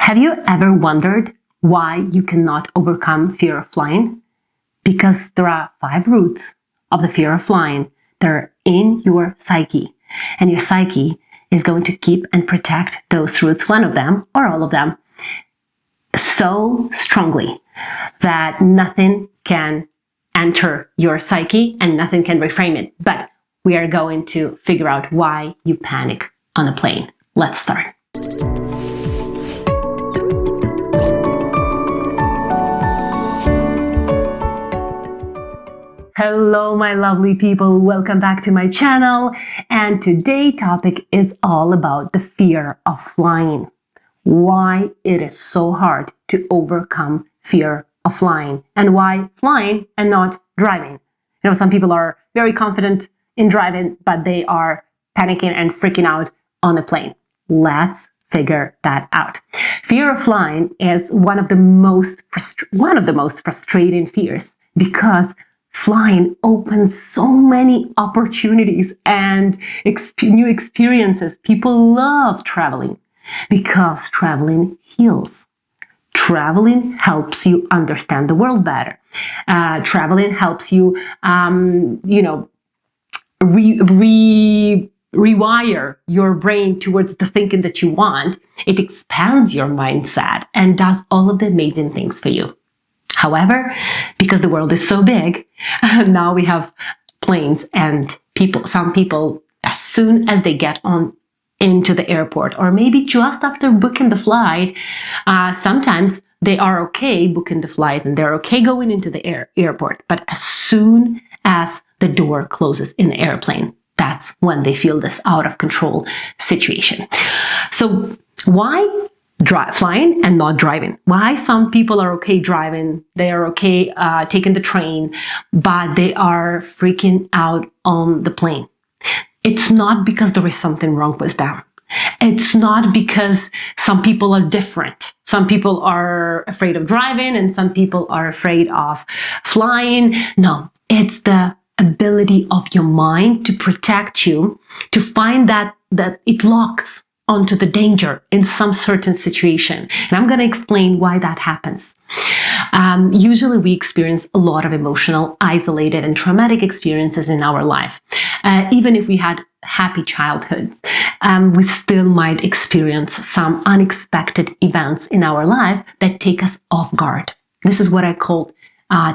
Have you ever wondered why you cannot overcome fear of flying? Because there are 5 roots of the fear of flying that are in your psyche. And your psyche is going to keep and protect those roots, one of them or all of them, so strongly that nothing can enter your psyche and nothing can reframe it. But we are going to figure out why you panic on a plane. Let's start. Hello, my lovely people. Welcome back to my channel. And today's topic is all about the fear of flying. Why it is so hard to overcome fear of flying, and why flying and not driving. You know, some people are very confident in driving, but they are panicking and freaking out on the plane. Let's figure that out. Fear of flying is one of the most frustrating fears, because flying opens so many opportunities and new experiences. People love traveling because traveling heals. Traveling helps you understand the world better. Traveling helps you, rewire your brain towards the thinking that you want. It expands your mindset and does all of the amazing things for you. However, because the world is so big, now we have planes and people. Some people, as soon as they get on into the airport, or maybe just after booking the flight, sometimes they are okay booking the flight and they're okay going into the airport. But as soon as the door closes in the airplane, that's when they feel this out of control situation. So why flying and not driving? Why some people are okay driving, they are okay taking the train, but they are freaking out on the plane? It's not because there is something wrong with them. It's not because some people are different. Some people are afraid of driving and some people are afraid of flying. No, it's the ability of your mind to protect you, to find that it locks onto the danger in some certain situation. And I'm going to explain why that happens. Usually we experience a lot of emotional, isolated, and traumatic experiences in our life. Even if we had happy childhoods, we still might experience some unexpected events in our life that take us off guard. This is what I call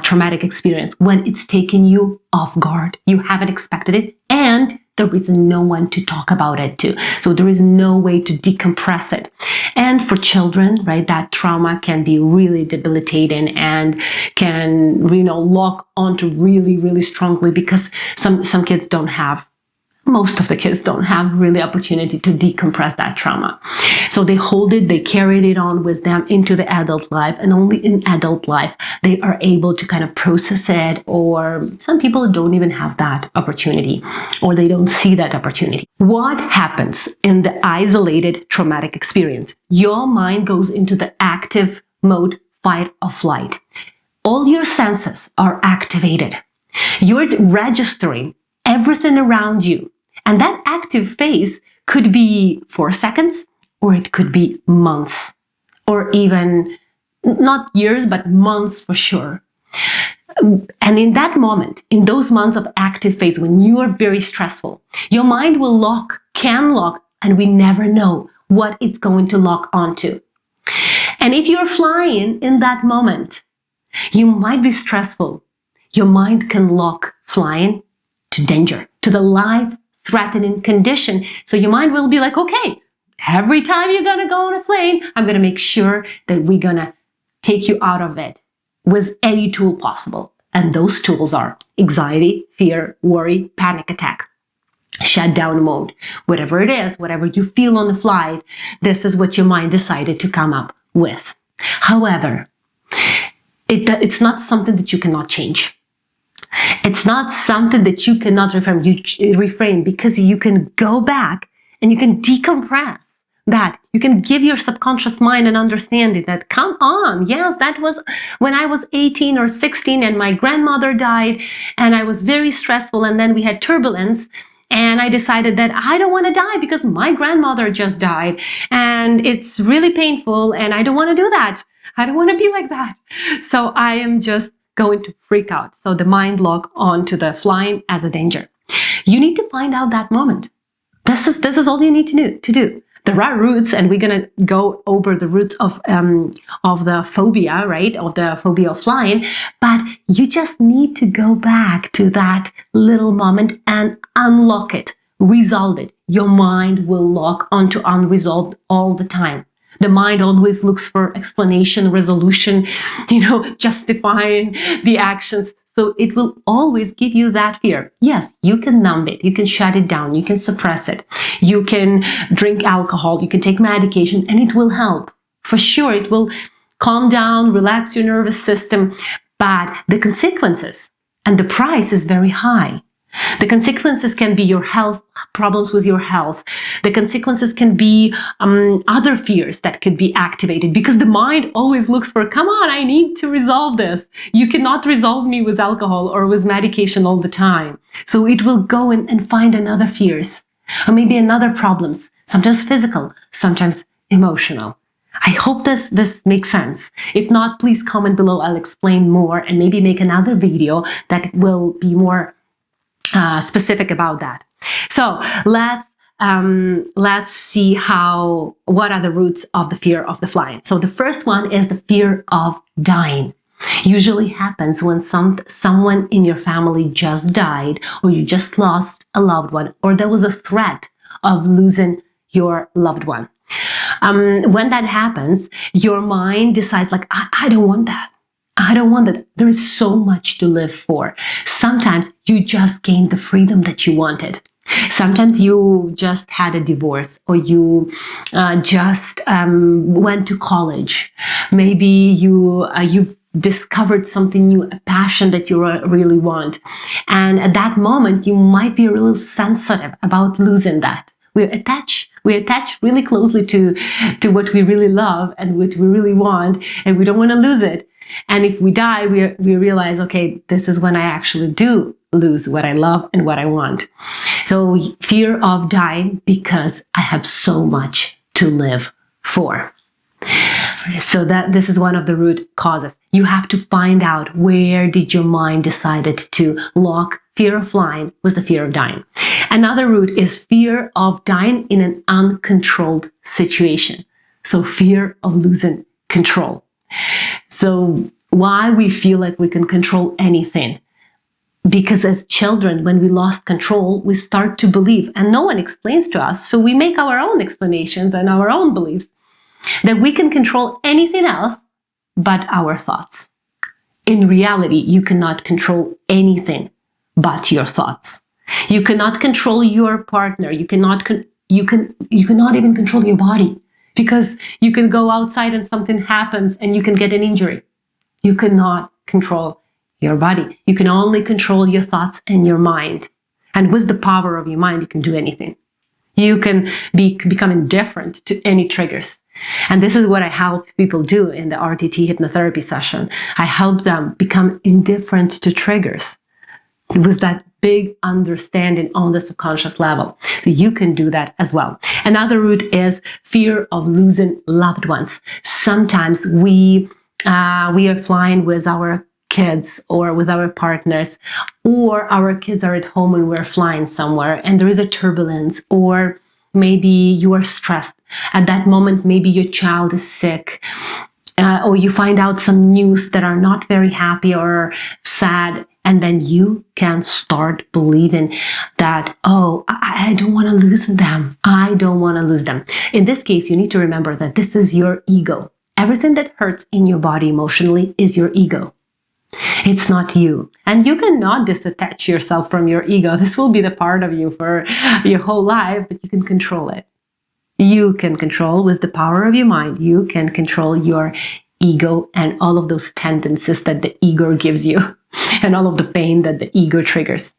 traumatic experience, when it's taken you off guard. You haven't expected it, and there is no one to talk about it to. So there is no way to decompress it. And for children, right, that trauma can be really debilitating and can, lock onto really, really strongly, because some kids don't have, most of the kids don't have really opportunity to decompress that trauma. So they hold it, they carried it on with them into the adult life, and only in adult life they are able to kind of process it, or some people don't even have that opportunity, or they don't see that opportunity. What happens in the isolated traumatic experience? Your mind goes into the active mode, fight or flight. All your senses are activated. You're registering everything around you. And that active phase could be 4 seconds, or it could be months, or even not years, but months for sure. And in that moment, in those months of active phase, when you are very stressful, your mind will can lock, and we never know what it's going to lock onto. And if you're flying in that moment, you might be stressful. Your mind can lock flying to danger, to the life-threatening condition. So your mind will be like, okay, every time you're gonna go on a plane, I'm gonna make sure that we're gonna take you out of it with any tool possible. And those tools are anxiety, fear, worry, panic attack, shutdown mode. Whatever it is, whatever you feel on the flight, this is what your mind decided to come up with. However, it's not something that you cannot change. It's not something that you cannot reframe, because you can go back and you can decompress that. You can give your subconscious mind an understanding that, come on, yes, that was when I was 18 or 16 and my grandmother died and I was very stressful, and then we had turbulence, And I decided that I don't want to die because my grandmother just died and it's really painful and I don't want to do that. I don't want to be like that. So I am just going to freak out. So the mind lock onto the flying as a danger. You need to find out that moment. This is all you need to do. There are roots, and we're gonna go over the roots of the phobia, right? Of the phobia of flying. But you just need to go back to that little moment and unlock it, resolve it. Your mind will lock onto unresolved all the time. The mind always looks for explanation, resolution, justifying the actions. So it will always give you that fear. Yes, you can numb it. You can shut it down. You can suppress it. You can drink alcohol. You can take medication, and it will help. For sure, it will calm down, relax your nervous system. But the consequences and the price is very high. The consequences can be your health, problems with your health. The consequences can be other fears that could be activated because the mind always looks for, come on, I need to resolve this. You cannot resolve me with alcohol or with medication all the time. So it will go and find another fears or maybe another problems, sometimes physical, sometimes emotional. I hope this makes sense. If not, please comment below. I'll explain more and maybe make another video that will be more specific about that. So let's see what are the roots of the fear of the flying. So the first one is the fear of dying. Usually happens when someone in your family just died, or you just lost a loved one, or there was a threat of losing your loved one. When that happens, your mind decides like, I don't want that. I don't want that. There is so much to live for. Sometimes you just gained the freedom that you wanted. Sometimes you just had a divorce, or you just went to college. Maybe you've discovered something new, a passion that you really want. And at that moment, you might be a little sensitive about losing that. We attach really closely to what we really love and what we really want, and we don't want to lose it. And if we die, we realize, okay, this is when I actually do lose what I love and what I want. So fear of dying because I have so much to live for. So this is one of the root causes. You have to find out, where did your mind decided to lock fear of flying with the fear of dying. Another root is fear of dying in an uncontrolled situation. So fear of losing control. So why we feel like we can control anything? Because as children, when we lost control, we start to believe, and no one explains to us, so we make our own explanations and our own beliefs, that we can control anything else but our thoughts. In reality, you cannot control anything but your thoughts. You cannot control your partner. You cannot even control your body. Because you can go outside and something happens and you can get an injury. You cannot control your body. You can only control your thoughts and your mind. And with the power of your mind, you can do anything. You can become indifferent to any triggers. And this is what I help people do in the RTT hypnotherapy session. I help them become indifferent to triggers with that big understanding on the subconscious level. So you can do that as well. Another root is fear of losing loved ones. Sometimes we are flying with our kids or with our partners, or our kids are at home and we're flying somewhere and there is a turbulence, or maybe you are stressed. At that moment, maybe your child is sick, or you find out some news that are not very happy or sad. And then you can start believing that, oh, I don't want to lose them. I don't want to lose them. In this case, you need to remember that this is your ego. Everything that hurts in your body emotionally is your ego. It's not you. And you cannot disattach yourself from your ego. This will be the part of you for your whole life, but you can control it. You can control, with the power of your mind, you can control your ego and all of those tendencies that the ego gives you and all of the pain that the ego triggers.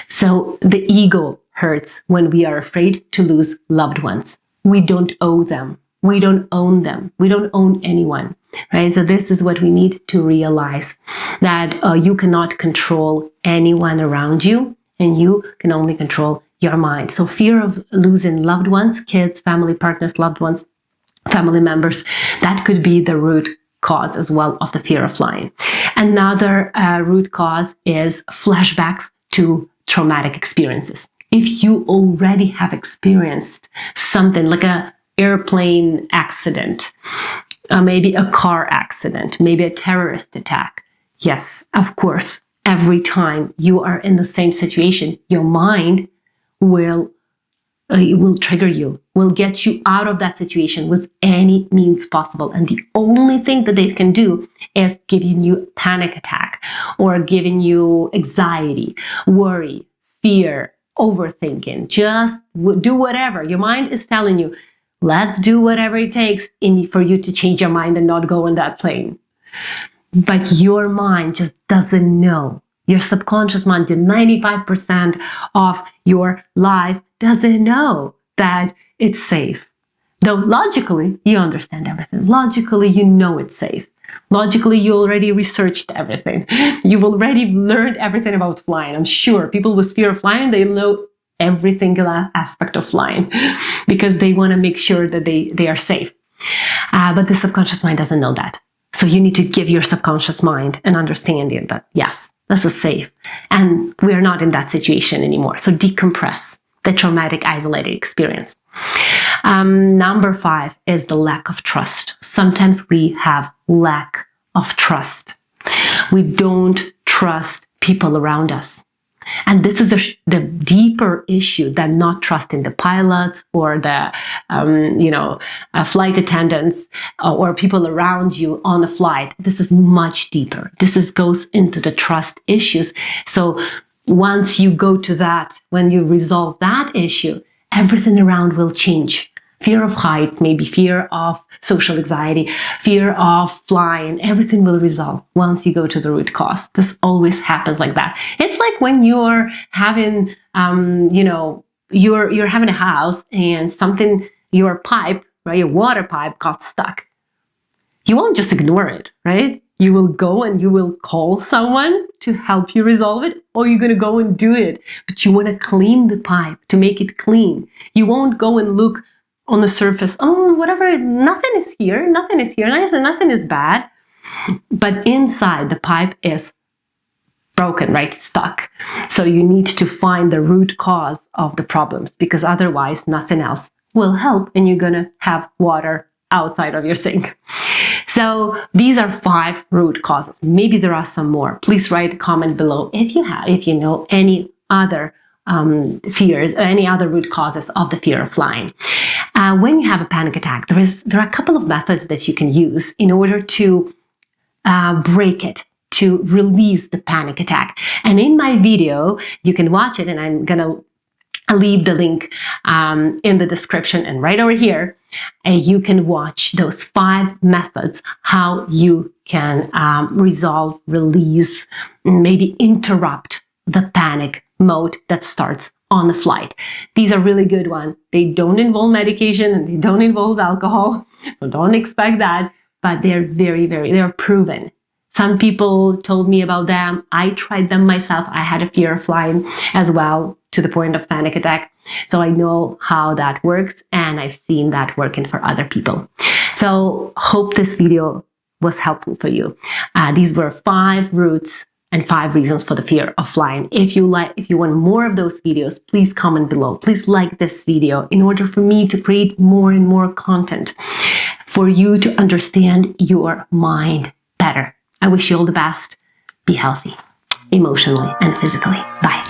So the ego hurts when we are afraid to lose loved ones. We don't owe them. We don't own them. We don't own anyone, right? So this is what we need to realize, that you cannot control anyone around you, and you can only control your mind. So fear of losing loved ones, kids, family, partners, loved ones, family members, that could be the root cause as well of the fear of flying. Another root cause is flashbacks to traumatic experiences. If you already have experienced something like an airplane accident, maybe a car accident, maybe a terrorist attack, yes, of course, every time you are in the same situation, your mind will trigger you, will get you out of that situation with any means possible. And the only thing that they can do is giving you a panic attack or giving you anxiety, worry, fear, overthinking. Just do whatever. Your mind is telling you, let's do whatever it takes for you to change your mind and not go on that plane. But your mind just doesn't know. Your subconscious mind, your 95% of your life doesn't know that it's safe. Though logically, you understand everything. Logically, you know it's safe. Logically, you already researched everything. You've already learned everything about flying. I'm sure people with fear of flying, they know every single aspect of flying because they want to make sure that they are safe. But the subconscious mind doesn't know that. So you need to give your subconscious mind an understanding that, yes, this is safe. And we're not in that situation anymore. So decompress the traumatic, isolated experience. Number 5 is the lack of trust. Sometimes we have lack of trust. We don't trust people around us. And this is the deeper issue than not trusting the pilots or the, flight attendants or people around you on the flight. This is much deeper. This goes into the trust issues. So once you go to that, when you resolve that issue, everything around will change. Fear of height, maybe fear of social anxiety, fear of flying, everything will resolve once you go to the root cause. This always happens like that. It's like when you're having, you're having a house and something, your pipe, right, your water pipe got stuck. You won't just ignore it, right? You will go and you will call someone to help you resolve it, or you're going to go and do it. But you want to clean the pipe to make it clean. You won't go and look on the surface, whatever, nothing is here, nothing is bad. But inside, the pipe is broken, right? Stuck. So you need to find the root cause of the problems, because otherwise nothing else will help and you're going to have water outside of your sink. So these are 5 root causes. Maybe there are some more. Please write a comment below if you know any other fears, or any other root causes of the fear of flying. When you have a panic attack, there are a couple of methods that you can use in order to break it, to release the panic attack. And in my video, you can watch it, and I'm gonna leave the link in the description and right over here. You can watch those 5 methods, how you can resolve, release, maybe interrupt the panic mode that starts on the flight. These are really good ones. They don't involve medication and they don't involve alcohol, so don't expect that, but they're they're proven. Some people told me about them. I tried them myself. I had a fear of flying as well, to the point of panic attack. So I know how that works, and I've seen that working for other people. So hope this video was helpful for you. These were 5 roots and 5 reasons for the fear of flying. If you want more of those videos, please comment below. Please like this video in order for me to create more and more content for you to understand your mind better. I wish you all the best. Be healthy, emotionally and physically. Bye.